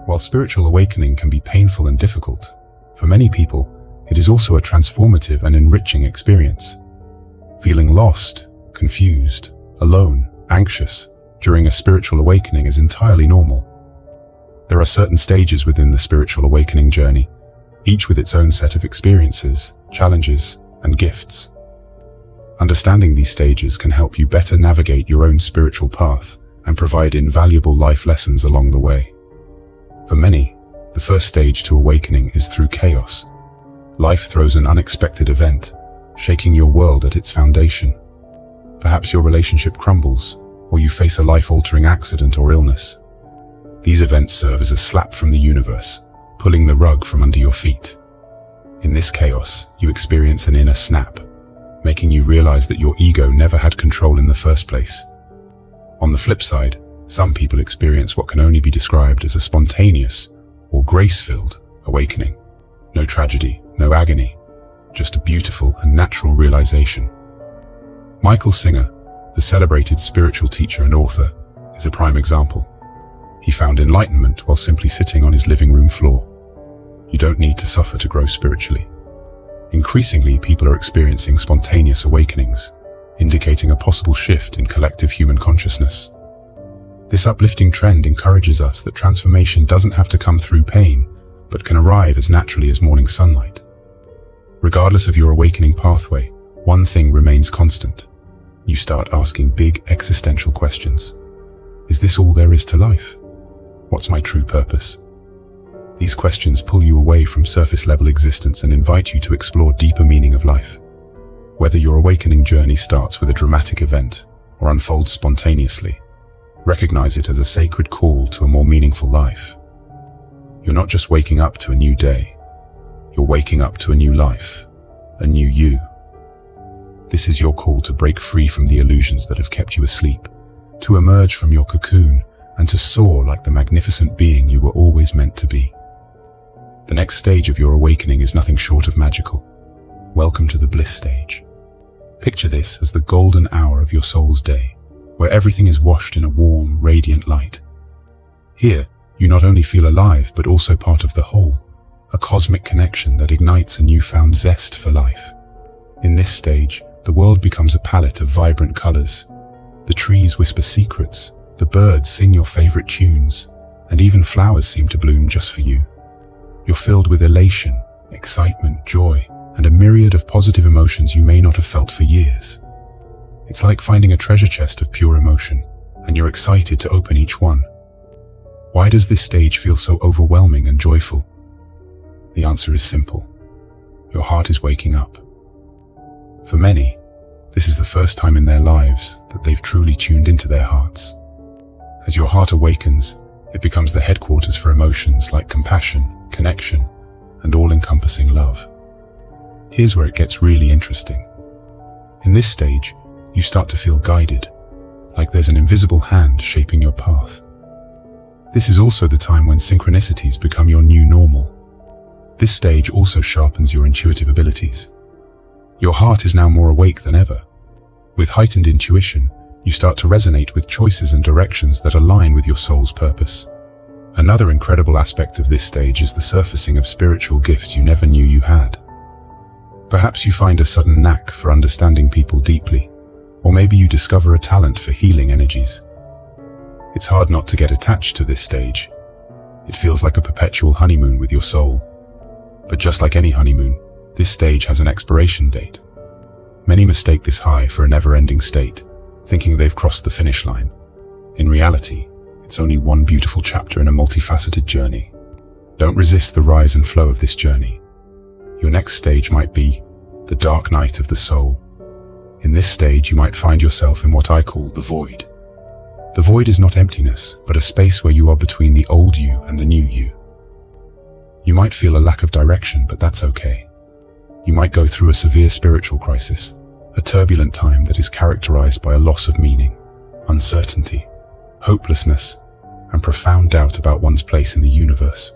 While spiritual awakening can be painful and difficult, for many people, it is also a transformative and enriching experience. Feeling lost, confused, alone, anxious during a spiritual awakening is entirely normal. There are certain stages within the spiritual awakening journey, each with its own set of experiences, challenges, and gifts. Understanding these stages can help you better navigate your own spiritual path and provide invaluable life lessons along the way. For many, the first stage to awakening is through chaos. Life throws an unexpected event, shaking your world at its foundation. Perhaps your relationship crumbles, or you face a life-altering accident or illness. These events serve as a slap from the universe, pulling the rug from under your feet. In this chaos, you experience an inner snap, making you realize that your ego never had control in the first place. On the flip side, some people experience what can only be described as a spontaneous or grace-filled awakening. No tragedy, no agony, just a beautiful and natural realization. Michael Singer, the celebrated spiritual teacher and author, is a prime example. He found enlightenment while simply sitting on his living room floor. You don't need to suffer to grow spiritually. Increasingly, people are experiencing spontaneous awakenings, indicating a possible shift in collective human consciousness. This uplifting trend encourages us that transformation doesn't have to come through pain, but can arrive as naturally as morning sunlight. Regardless of your awakening pathway, one thing remains constant. You start asking big existential questions. Is this all there is to life? What's my true purpose? These questions pull you away from surface-level existence and invite you to explore deeper meaning of life. Whether your awakening journey starts with a dramatic event or unfolds spontaneously, recognize it as a sacred call to a more meaningful life. You're not just waking up to a new day. You're waking up to a new life, a new you. This is your call to break free from the illusions that have kept you asleep, to emerge from your cocoon, and to soar like the magnificent being you were always meant to be. The next stage of your awakening is nothing short of magical. Welcome to the bliss stage. Picture this as the golden hour of your soul's day, where everything is washed in a warm, radiant light. Here, you not only feel alive, but also part of the whole, a cosmic connection that ignites a newfound zest for life. In this stage, the world becomes a palette of vibrant colors. The trees whisper secrets, the birds sing your favorite tunes, and even flowers seem to bloom just for you. You're filled with elation, excitement, joy, and a myriad of positive emotions you may not have felt for years. It's like finding a treasure chest of pure emotion, and you're excited to open each one. Why does this stage feel so overwhelming and joyful? The answer is simple. Your heart is waking up. For many, this is the first time in their lives that they've truly tuned into their hearts. As your heart awakens, it becomes the headquarters for emotions like compassion, connection, and all-encompassing love. Here's where it gets really interesting. In this stage, you start to feel guided, like there's an invisible hand shaping your path. This is also the time when synchronicities become your new normal. This stage also sharpens your intuitive abilities. Your heart is now more awake than ever. With heightened intuition, you start to resonate with choices and directions that align with your soul's purpose. Another incredible aspect of this stage is the surfacing of spiritual gifts you never knew you had. Perhaps you find a sudden knack for understanding people deeply, or maybe you discover a talent for healing energies. It's hard not to get attached to this stage. It feels like a perpetual honeymoon with your soul. But just like any honeymoon, this stage has an expiration date. Many mistake this high for a never-ending state, thinking they've crossed the finish line. In reality, it's only one beautiful chapter in a multifaceted journey. Don't resist the rise and flow of this journey. Your next stage might be the dark night of the soul. In this stage, you might find yourself in what I call the void. The void is not emptiness, but a space where you are between the old you and the new you. You might feel a lack of direction, but that's okay. You might go through a severe spiritual crisis, a turbulent time that is characterized by a loss of meaning, uncertainty, hopelessness, and profound doubt about one's place in the universe.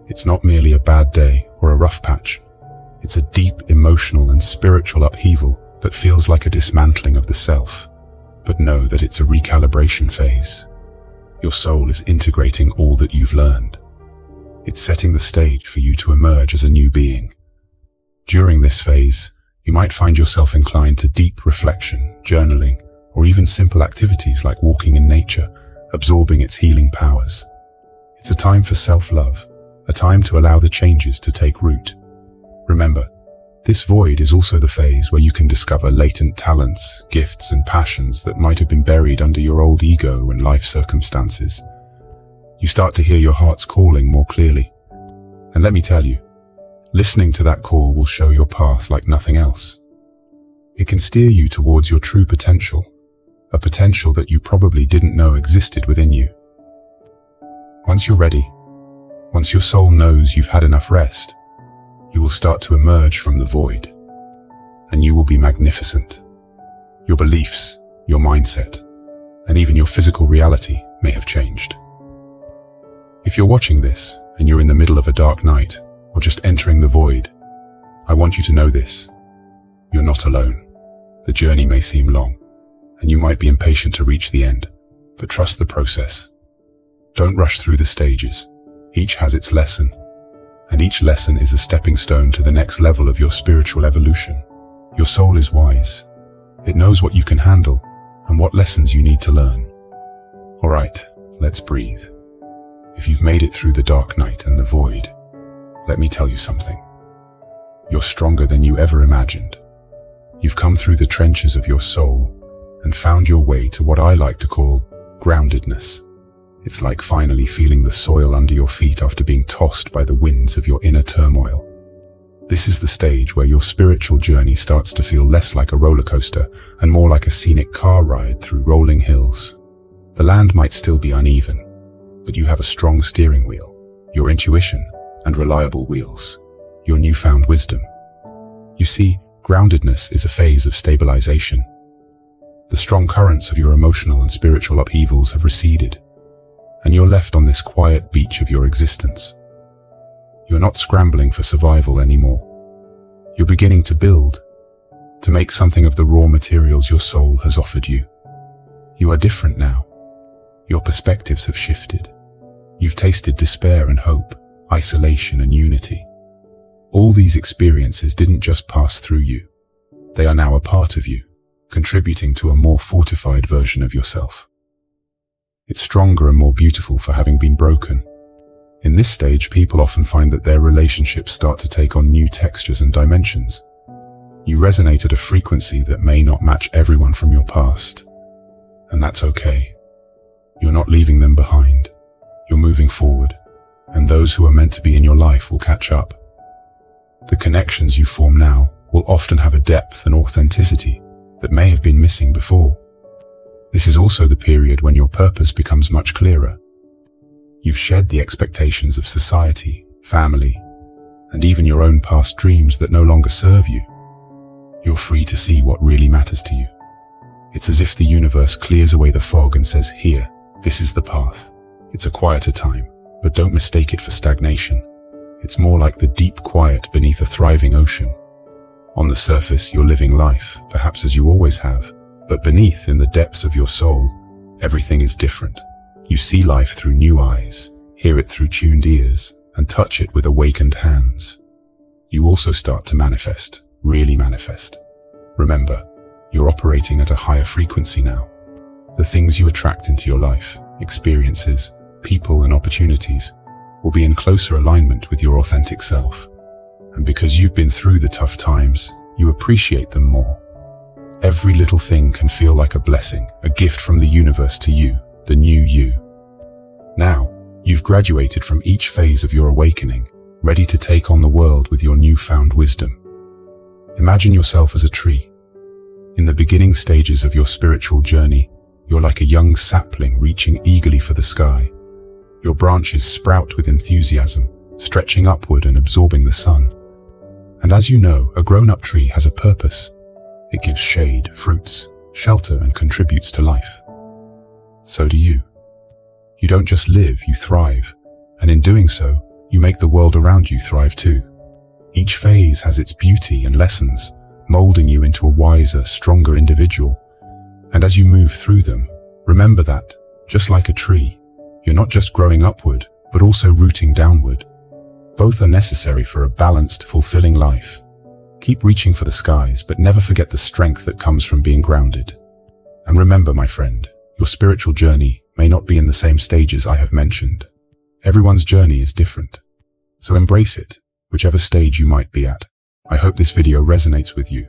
It's not merely a bad day or a rough patch. It's a deep emotional and spiritual upheaval that feels like a dismantling of the self. But know that it's a recalibration phase. Your soul is integrating all that you've learned. It's setting the stage for you to emerge as a new being. During this phase, you might find yourself inclined to deep reflection, journaling, or even simple activities like walking in nature, absorbing its healing powers. It's a time for self-love, a time to allow the changes to take root. Remember, this void is also the phase where you can discover latent talents, gifts, and passions that might have been buried under your old ego and life circumstances. You start to hear your heart's calling more clearly. And let me tell you, listening to that call will show your path like nothing else. It can steer you towards your true potential, a potential that you probably didn't know existed within you. Once you're ready, once your soul knows you've had enough rest, you will start to emerge from the void, and you will be magnificent. Your beliefs, your mindset, and even your physical reality may have changed. If you're watching this and you're in the middle of a dark night or just entering the void, I want you to know this. You're not alone. The journey may seem long, and you might be impatient to reach the end, but trust the process. Don't rush through the stages. Each has its lesson, and each lesson is a stepping stone to the next level of your spiritual evolution. Your soul is wise. It knows what you can handle and what lessons you need to learn. All right, let's breathe. If you've made it through the dark night and the void, let me tell you something. You're stronger than you ever imagined. You've come through the trenches of your soul and found your way to what I like to call groundedness. It's like finally feeling the soil under your feet after being tossed by the winds of your inner turmoil. This is the stage where your spiritual journey starts to feel less like a roller coaster and more like a scenic car ride through rolling hills. The land might still be uneven, but you have a strong steering wheel, your intuition, and reliable wheels, your newfound wisdom. You see, groundedness is a phase of stabilization. The strong currents of your emotional and spiritual upheavals have receded, and you're left on this quiet beach of your existence. You're not scrambling for survival anymore. You're beginning to build, to make something of the raw materials your soul has offered you. You are different now. Your perspectives have shifted. You've tasted despair and hope, isolation and unity. All these experiences didn't just pass through you. They are now a part of you, contributing to a more fortified version of yourself. It's stronger and more beautiful for having been broken. In this stage, people often find that their relationships start to take on new textures and dimensions. You resonate at a frequency that may not match everyone from your past, and that's okay. You're not leaving them behind. You're moving forward, and those who are meant to be in your life will catch up. The connections you form now will often have a depth and authenticity that may have been missing before. This is also the period when your purpose becomes much clearer. You've shed the expectations of society, family, and even your own past dreams that no longer serve you. You're free to see what really matters to you. It's as if the universe clears away the fog and says, "Here, this is the path." It's a quieter time, but don't mistake it for stagnation. It's more like the deep quiet beneath a thriving ocean. On the surface, you're living life, perhaps as you always have, but beneath, in the depths of your soul, everything is different. You see life through new eyes, hear it through tuned ears, and touch it with awakened hands. You also start to manifest, really manifest. Remember, you're operating at a higher frequency now. The things you attract into your life, experiences, people, and opportunities will be in closer alignment with your authentic self. And because you've been through the tough times, you appreciate them more. Every little thing can feel like a blessing, a gift from the universe to you, the new you. Now, you've graduated from each phase of your awakening, ready to take on the world with your newfound wisdom. Imagine yourself as a tree. In the beginning stages of your spiritual journey, you're like a young sapling reaching eagerly for the sky. Your branches sprout with enthusiasm, stretching upward and absorbing the sun. And as you know, a grown-up tree has a purpose. It gives shade, fruits, shelter, and contributes to life. So do you. You don't just live, you thrive. And in doing so, you make the world around you thrive too. Each phase has its beauty and lessons, molding you into a wiser, stronger individual. And as you move through them, remember that, just like a tree, You're not just growing upward, but also rooting downward. Both are necessary for a balanced, fulfilling life. Keep reaching for the skies, but never forget the strength that comes from being grounded. And remember, my friend, your spiritual journey may not be in the same stages I have mentioned. Everyone's journey is different. So embrace it, whichever stage you might be at. I hope this video resonates with you.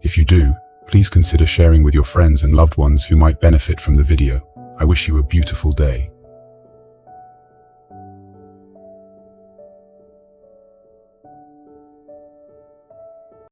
If you do, please consider sharing with your friends and loved ones who might benefit from the video. I wish you a beautiful day.